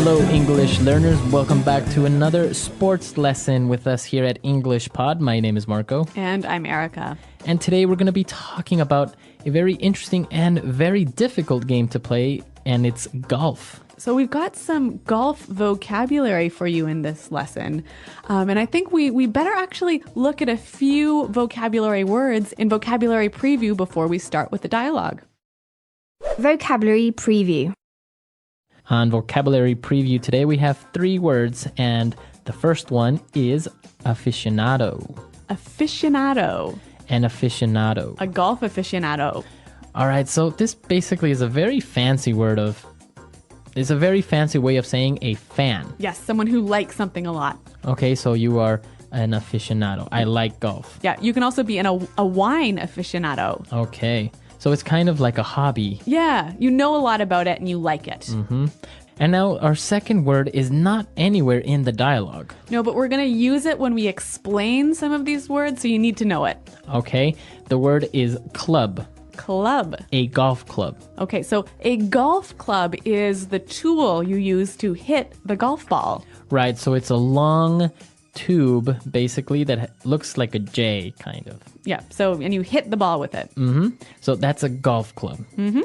Hello, English learners. Welcome back to another sports lesson with us here at English Pod. My name is Marco. And I'm Erica. And today we're going to be talking about a very interesting and very difficult game to play, and it's golf. So we've got some golf vocabulary for you in this lesson. And I think we better actually look at a few vocabulary words in Vocabulary Preview before we start with the dialogue. Vocabulary Preview. On Vocabulary Preview today, we have 3 words, and the first one is aficionado. Aficionado. An aficionado. A golf aficionado. All right, so this basically is a very fancy word it's a very fancy way of saying a fan. Yes, someone who likes something a lot. Okay, so you are an aficionado. I like golf. Yeah, you can also be a wine aficionado. Okay, so it's kind of like a hobby. Yeah, you know a lot about it and you like it. Mm-hmm. And now our second word is not anywhere in the dialogue. No, but we're going to use it when we explain some of these words, so you need to know it. Okay, the word is club. Club. A golf club. Okay, so a golf club is the tool you use to hit the golf ball. Right, so it's a long tube, basically, that looks like a J, kind of. Yeah, and you hit the ball with it. Mm-hmm. So that's a golf club. Mm-hmm.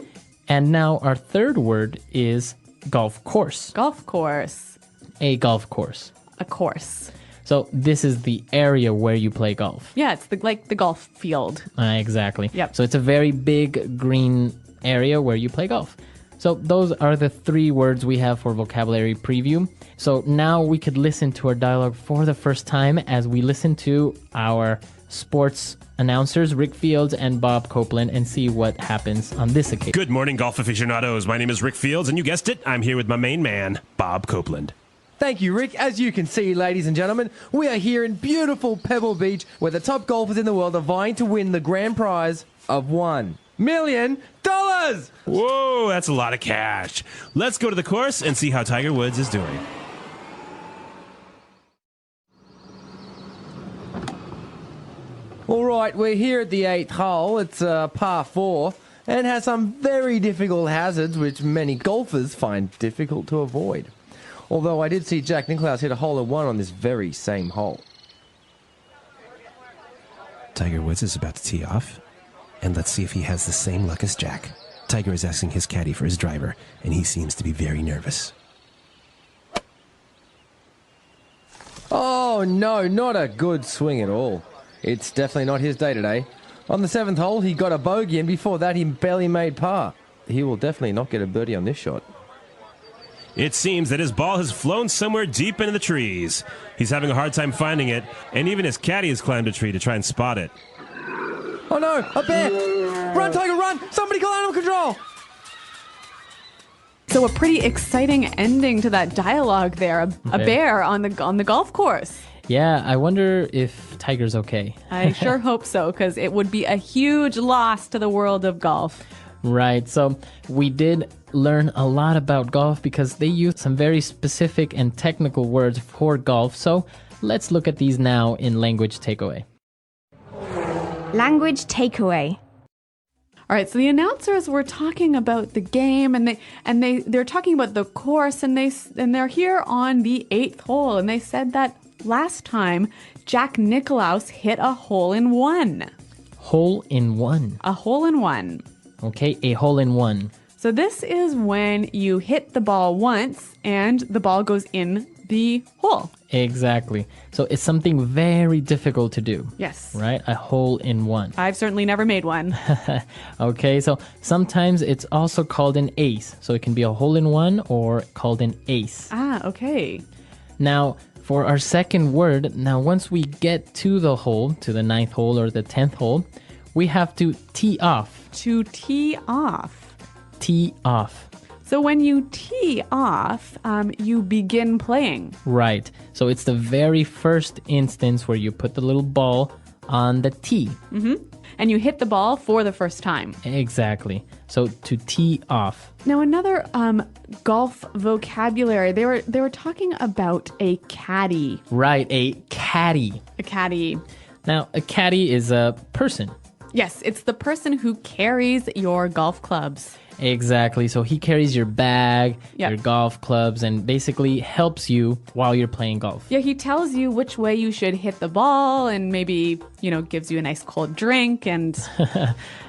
And now our third word is golf course. Golf course. A golf course. A course. So this is the area where you play golf. Yeah, it's like the golf field. Exactly. Yep. So it's a very big green area where you play golf. So those are the 3 words we have for Vocabulary Preview. So now we could listen to our dialogue for the first time as we listen to our sports announcers, Rick Fields and Bob Copeland, and see what happens on this occasion. Good morning, golf aficionados. My name is Rick Fields, and you guessed it, I'm here with my main man, Bob Copeland. Thank you, Rick. As you can see, ladies and gentlemen, we are here in beautiful Pebble Beach where the top golfers in the world are vying to win the grand prize of $1 million. Whoa, that's a lot of cash. Let's go to the course and see how Tiger Woods is doing. All right, we're here at the 8th hole. It's par 4 and has some very difficult hazards which many golfers find difficult to avoid. Although I did see Jack Nicklaus hit a hole-in-one on this very same hole. Tiger Woods is about to tee off, and let's see if he has the same luck as Jack. Tiger is asking his caddy for his driver, and he seems to be very nervous. Oh no, not a good swing at all. It's definitely not his day today. On the 7th hole, he got a bogey, and before that, he barely made par. He will definitely not get a birdie on this shot. It seems that his ball has flown somewhere deep into the trees. He's having a hard time finding it, and even his caddy has climbed a tree to try and spot it. Oh no, a bear! Run, Tiger, run! Somebody call animal control! So a pretty exciting ending to that dialogue there. A bear on the golf course. Yeah, I wonder if Tiger's okay. I sure hope so, because it would be a huge loss to the world of golf. Right, so we did learn a lot about golf because they use some very specific and technical words for golf. So let's look at these now in Language Takeaway. Language Takeaway. All right, so the announcers were talking about the game, and they're talking about the course, and they're here on the 8th hole, and they said that last time Jack Nicklaus hit a hole-in-one. Hole-in-one. A hole-in-one. Okay, a hole-in-one. So this is when you hit the ball once and the ball goes in the hole. Exactly. So it's something very difficult to do. Yes. Right? A hole-in-one. I've certainly never made one. Okay, so sometimes it's also called an ace. So it can be a hole-in-one or called an ace. Ah, okay. Now, for our second word, once we get to the hole, to the 9th hole or the 10th hole, we have to tee off. To tee off. Tee off. So when you tee off, you begin playing. Right. So it's the very first instance where you put the little ball on the tee. Mm-hmm. And you hit the ball for the first time. Exactly. So to tee off. Now another golf vocabulary. They were talking about a caddy. Right, a caddy. A caddy. Now a caddy is a person. Yes, it's the person who carries your golf clubs. Exactly. So he carries your bag, Yep. your golf clubs, and basically helps you while you're playing golf. Yeah, he tells you which way you should hit the ball and maybe, gives you a nice cold drink and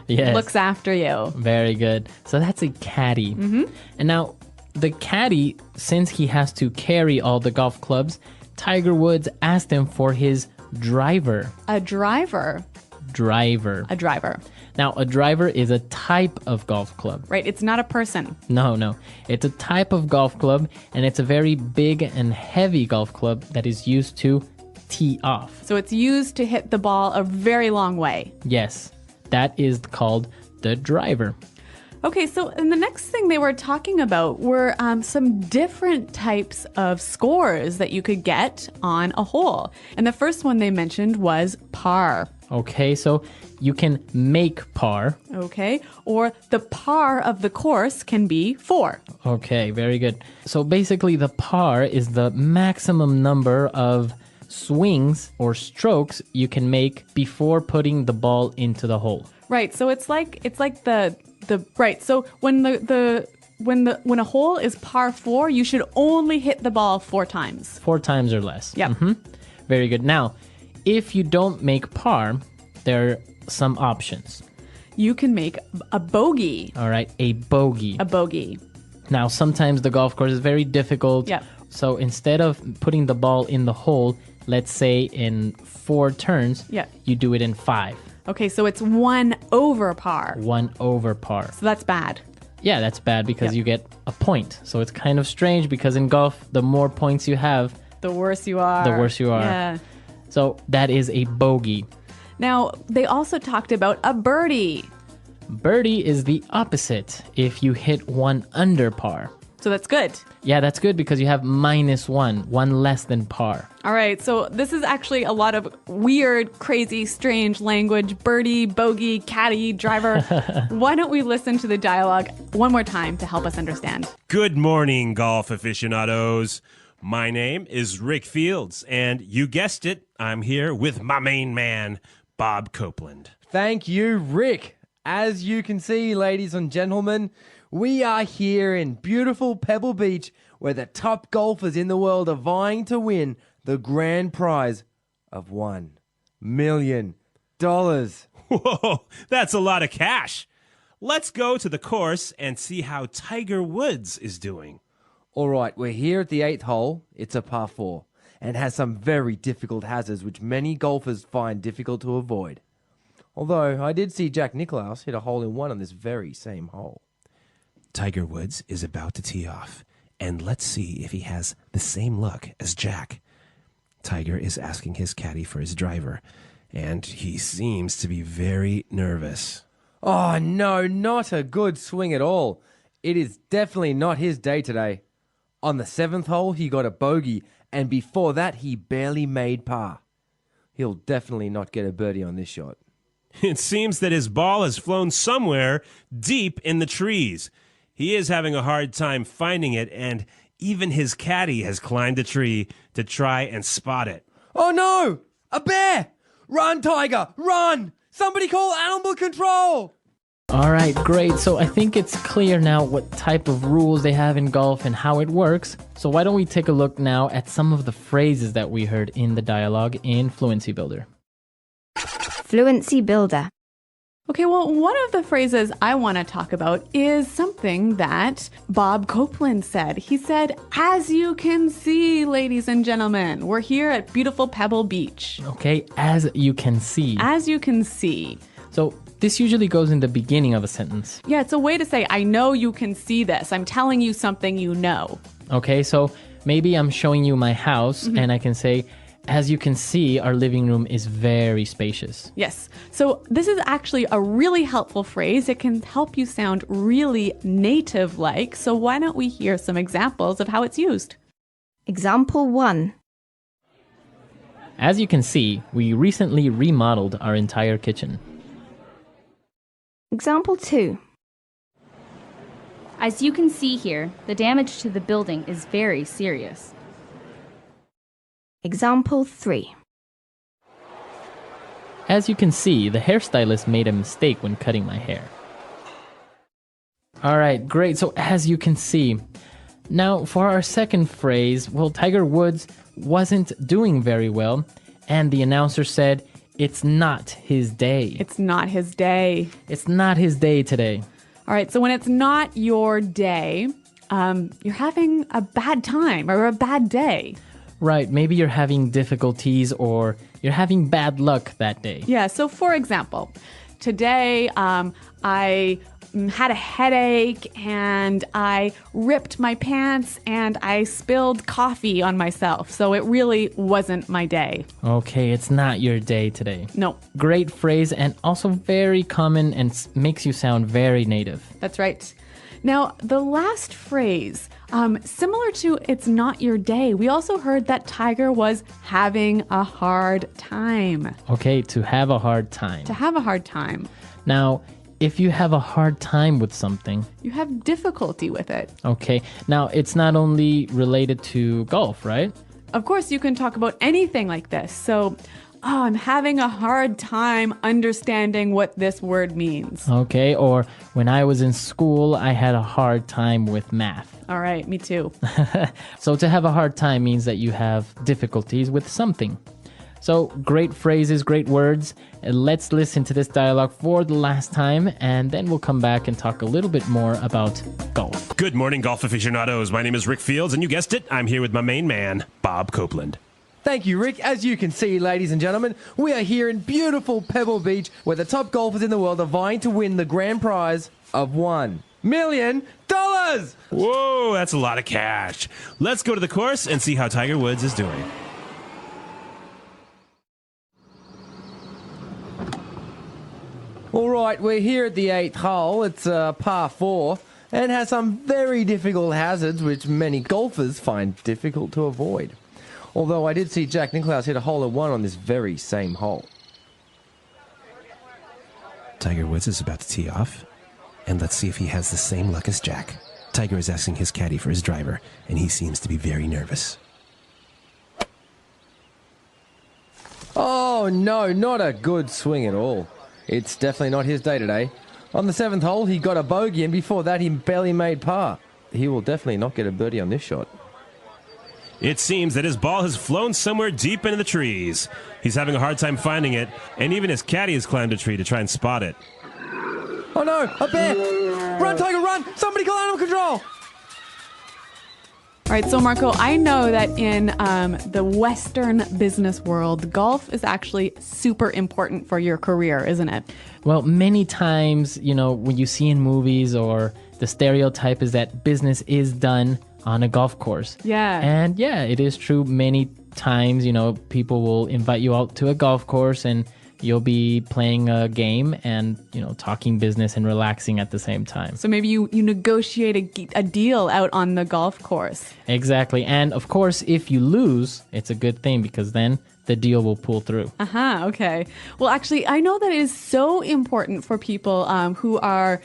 Yes. looks after you. Very good. So that's a caddy. Mm-hmm. And now, the caddy, since he has to carry all the golf clubs, Tiger Woods asked him for his driver. A driver. Driver. A driver. Now, a driver is a type of golf club. Right, it's not a person. No. It's a type of golf club, and it's a very big and heavy golf club that is used to tee off. So it's used to hit the ball a very long way. Yes, that is called the driver. Okay, so and the next thing they were talking about were some different types of scores that you could get on a hole. And the first one they mentioned was par. Okay, so you can make par. Okay, or the par of the course can be 4. Okay, very good. So basically, the par is the maximum number of swings or strokes you can make before putting the ball into the hole. Right, so it's like the right. So when when a hole is par 4, you should only hit the ball 4 times. 4 times or less. Yep. Very good. Now, if you don't make par, there are some options. You can make a bogey. All right, a bogey. A bogey. Now, sometimes the golf course is very difficult. Yep. So instead of putting the ball in the hole, let's say in 4 turns, Yep. you do it in 5. Okay, so it's 1 over par. 1 over par. So that's bad. Yeah, that's bad because Yep. you get a point. So it's kind of strange because in golf, the more points you have, The worse you are. the worse you are. Yeah. So that is a bogey. Now, they also talked about a birdie. Birdie is the opposite if you hit 1 under par. So that's good. Yeah, that's good because you have -1, 1 less than par. All right, so this is actually a lot of weird, crazy, strange language. Birdie, bogey, caddy, driver. Why don't we listen to the dialogue one more time to help us understand? Good morning, golf aficionados. My name is Rick Fields, and you guessed it, I'm here with my main man, Bob Copeland. Thank you, Rick. As you can see, ladies and gentlemen, we are here in beautiful Pebble Beach where the top golfers in the world are vying to win the grand prize of $1 million. Whoa, that's a lot of cash. Let's go to the course and see how Tiger Woods is doing. All right, we're here at the 8th hole. It's a par 4 and has some very difficult hazards which many golfers find difficult to avoid. Although I did see Jack Nicklaus hit a hole-in-one on this very same hole. Tiger Woods is about to tee off, and let's see if he has the same luck as Jack. Tiger is asking his caddy for his driver, and he seems to be very nervous. Oh no, not a good swing at all. It is definitely not his day today. On the 7th hole, he got a bogey, and before that, he barely made par. He'll definitely not get a birdie on this shot. It seems that his ball has flown somewhere deep in the trees. He is having a hard time finding it, and even his caddy has climbed a tree to try and spot it. Oh no! A bear! Run, Tiger! Run! Somebody call animal control! All right, great. So I think it's clear now what type of rules they have in golf and how it works. So why don't we take a look now at some of the phrases that we heard in the dialogue in Fluency Builder. Fluency Builder. Okay, well, one of the phrases I want to talk about is something that Bob Copeland said. He said, as you can see, ladies and gentlemen, we're here at beautiful Pebble Beach. Okay, as you can see. As you can see. So this usually goes in the beginning of a sentence. Yeah, it's a way to say, I know you can see this. I'm telling you something you know. Okay, so maybe I'm showing you my house and I can say, as you can see, our living room is very spacious. Yes. So this is actually a really helpful phrase. It can help you sound really native-like. So why don't we hear some examples of how it's used? Example 1. As you can see, we recently remodeled our entire kitchen. Example 2. As you can see here, the damage to the building is very serious. Example 3. As you can see, the hairstylist made a mistake when cutting my hair. All right, great. So as you can see, now for our second phrase, well, Tiger Woods wasn't doing very well, and the announcer said it's not his day. It's not his day. It's not his day today. All right, so when it's not your day, you're having a bad time or a bad day. Right, maybe you're having difficulties or you're having bad luck that day. Yeah, so for example, today I had a headache and I ripped my pants and I spilled coffee on myself. So it really wasn't my day. Okay, it's not your day today. No, Great phrase and also very common and makes you sound very native. that's right. Now, the last phrase, similar to it's not your day, we also heard that Tiger was having a hard time. Okay, to have a hard time. To have a hard time. Now, if you have a hard time with something, You have difficulty with it. okay, now it's not only related to golf, right? Of course, you can talk about anything like this. So, I'm having a hard time understanding what this word means. Okay, or when I was in school, I had a hard time with math. All right, me too. So to have a hard time means that you have difficulties with something. So great phrases, great words. Let's listen to this dialogue for the last time, and then we'll come back and talk a little bit more about golf. Good morning, golf aficionados. My name is Rick Fields, and you guessed it, I'm here with my main man, Bob Copeland. Thank you, Rick. As you can see, ladies and gentlemen, we are here in beautiful Pebble Beach where the top golfers in the world are vying to win the grand prize of $1 million. Whoa, that's a lot of cash. Let's go to the course and see how Tiger Woods is doing. All right, we're here at the 8th hole. It's par 4 and has some very difficult hazards which many golfers find difficult to avoid. Although I did see Jack Nicklaus hit a hole in one on this very same hole. Tiger Woods is about to tee off, and let's see if he has the same luck as Jack. Tiger is asking his caddy for his driver, and he seems to be very nervous. Oh no, not a good swing at all. It's definitely not his day today. On the 7th hole, he got a bogey, and before that, he barely made par. He will definitely not get a birdie on this shot. It seems that his ball has flown somewhere deep into the trees. He's having a hard time finding it, and even his caddy has climbed a tree to try and spot it. Oh no, a bear! Run, Tiger, run! Somebody call animal control! All right, so Marco, I know that in the Western business world, golf is actually super important for your career, isn't it? Well, many times, when you see in movies or the stereotype is that business is done on a golf course. Yeah. And yeah, it is true. Many times, people will invite you out to a golf course and you'll be playing a game and, talking business and relaxing at the same time. So maybe you negotiate a deal out on the golf course. Exactly. And of course, if you lose, it's a good thing because then the deal will pull through. Okay. Well, actually, I know that it is so important for people who are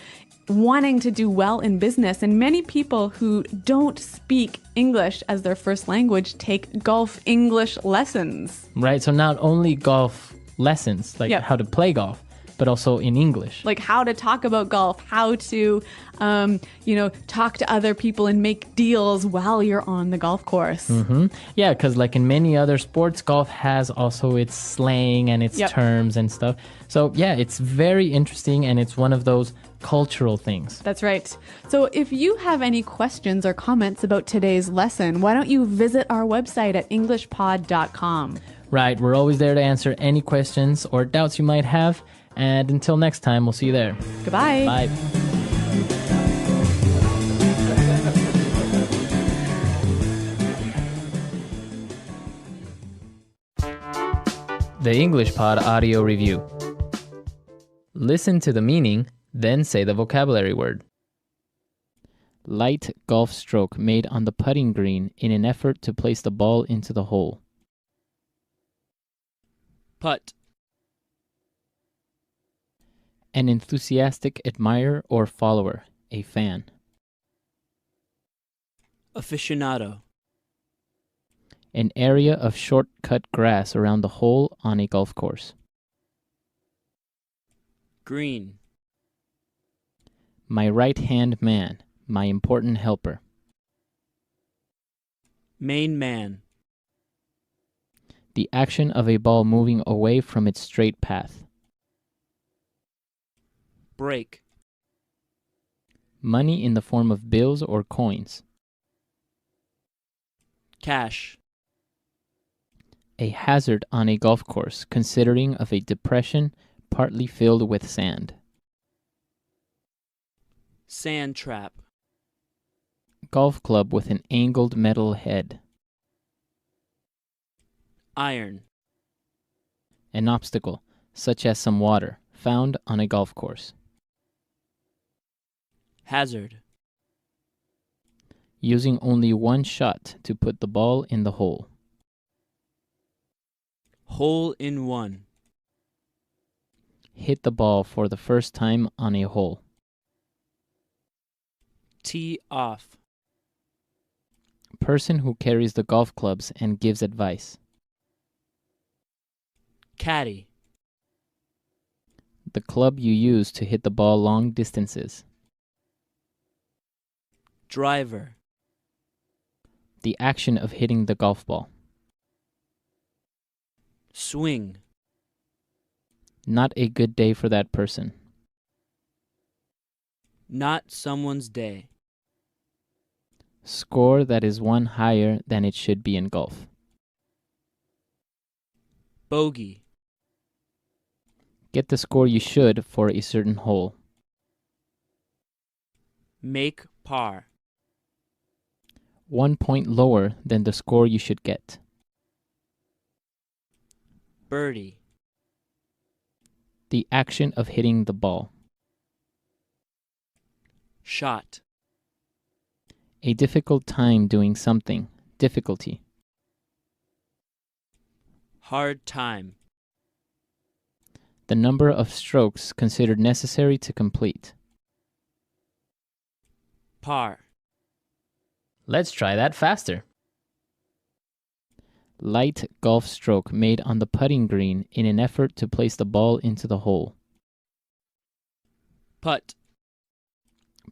wanting to do well in business, and many people who don't speak English as their first language take golf English lessons. Right. So not only golf lessons, like Yep. how to play golf, but also in English. Like how to talk about golf, how to, talk to other people and make deals while you're on the golf course. Yeah, because like in many other sports, golf has also its slang and its Yep. terms and stuff. So yeah, it's very interesting and it's one of those cultural things. That's right. So if you have any questions or comments about today's lesson, why don't you visit our website at englishpod.com. Right, we're always there to answer any questions or doubts you might have. And until next time, we'll see you there. Goodbye. Bye. The English Pod Audio Review. Listen to the meaning, then say the vocabulary word. Light golf stroke made on the putting green in an effort to place the ball into the hole. Putt. An enthusiastic admirer or follower, a fan. Aficionado. An area of short-cut grass around the hole on a golf course. Green. My right-hand man, my important helper. Main man. The action of a ball moving away from its straight path. Break. Money in the form of bills or coins. Cash. A hazard on a golf course consisting of a depression partly filled with sand. Sand trap. Golf club with an angled metal head. Iron. An obstacle, such as some water, found on a golf course. Hazard. Using only one shot to put the ball in the hole. Hole in one. Hit the ball for the first time on a hole. Tee off. Person who carries the golf clubs and gives advice. Caddy. The club you use to hit the ball long distances. Driver. The action of hitting the golf ball. Swing. Not a good day for that person. Not someone's day. Score that is one higher than it should be in golf. Bogey. Get the score you should for a certain hole. Make par. 1 point lower than the score you should get. Birdie. The action of hitting the ball. Shot. A difficult time doing something. Difficulty. Hard time. The number of strokes considered necessary to complete. Par. Let's try that faster. Light golf stroke made on the putting green in an effort to place the ball into the hole. Putt.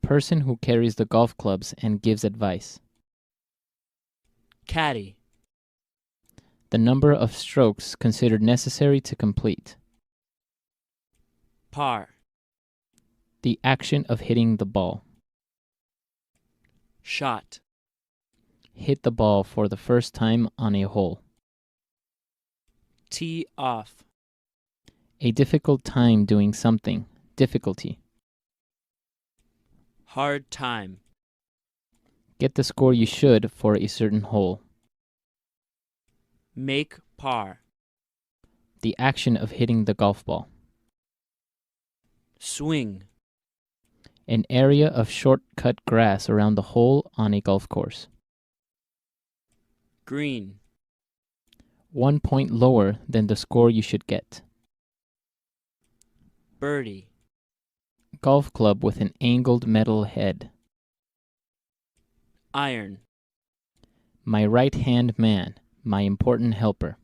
Person who carries the golf clubs and gives advice. Caddy. The number of strokes considered necessary to complete. Par. The action of hitting the ball. Shot. Hit the ball for the first time on a hole. Tee off. A difficult time doing something. Difficulty. Hard time. Get the score you should for a certain hole. Make par. The action of hitting the golf ball. Swing. An area of short-cut grass around the hole on a golf course. Green. 1 point lower than the score you should get. Birdie. Golf club with an angled metal head. Iron. My right-hand man, my important helper.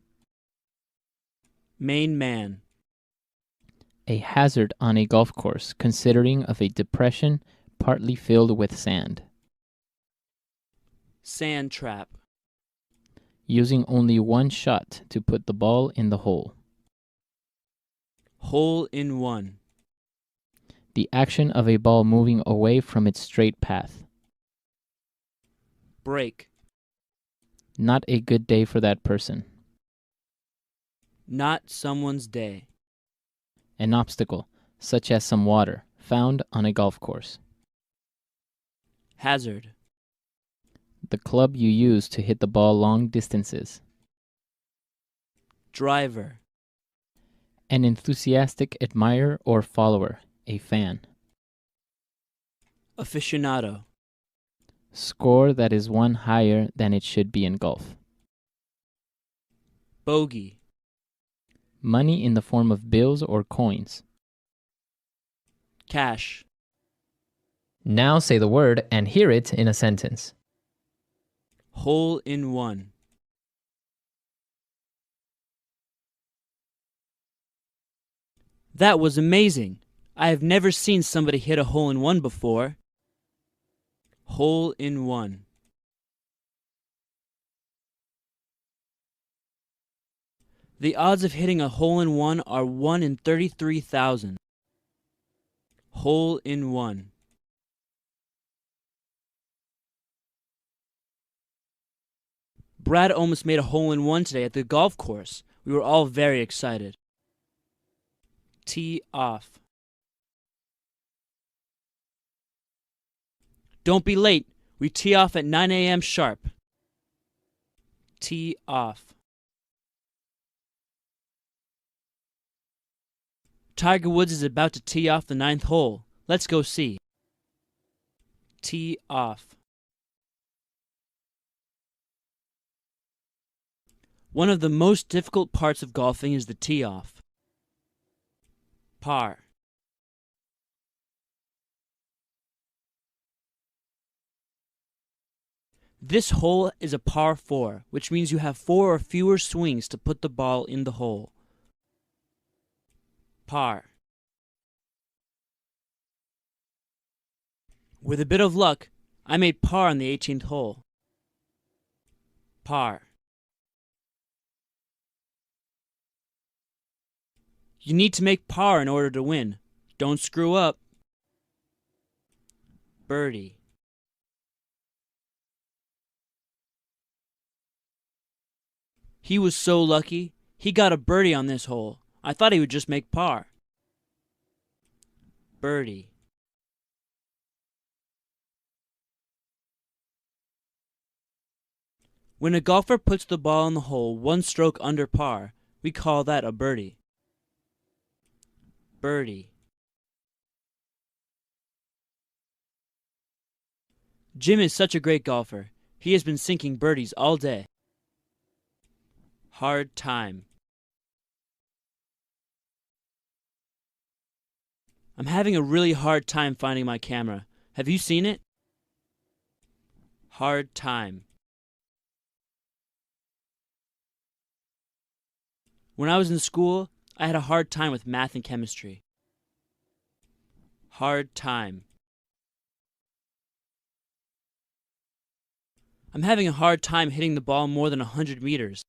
Main man. A hazard on a golf course consisting of a depression partly filled with sand. Sand trap. Using only one shot to put the ball in the hole. Hole in one. The action of a ball moving away from its straight path. Break. Not a good day for that person. Not someone's day. An obstacle, such as some water, found on a golf course. Hazard. The club you use to hit the ball long distances. Driver. An enthusiastic admirer or follower, a fan. Aficionado. Score that is one higher than it should be in golf. Bogey. Money in the form of bills or coins. Cash. Now say the word and hear it in a sentence. Hole in one. That was amazing. I have never seen somebody hit a hole in one before. Hole in one. The odds of hitting a hole in one are 1 in 33,000. Hole in one. Brad almost made a hole in one today at the golf course. We were all very excited. Tee off. Don't be late. We tee off at 9 a.m. sharp. Tee off. Tiger Woods is about to tee off the 9th hole. Let's go see. Tee off. One of the most difficult parts of golfing is the tee off. Par. This hole is a par 4, which means you have 4 or fewer swings to put the ball in the hole. Par. With a bit of luck, I made par on the 18th hole. Par. You need to make par in order to win. Don't screw up. Birdie. He was so lucky. He got a birdie on this hole. I thought he would just make par. Birdie. When a golfer puts the ball in the hole 1 stroke under par, we call that a birdie. Birdie. Jim is such a great golfer. He has been sinking birdies all day. Hard time. I'm having a really hard time finding my camera. Have you seen it? Hard time. When I was in school, I had a hard time with math and chemistry. Hard time. I'm having a hard time hitting the ball more than 100 meters.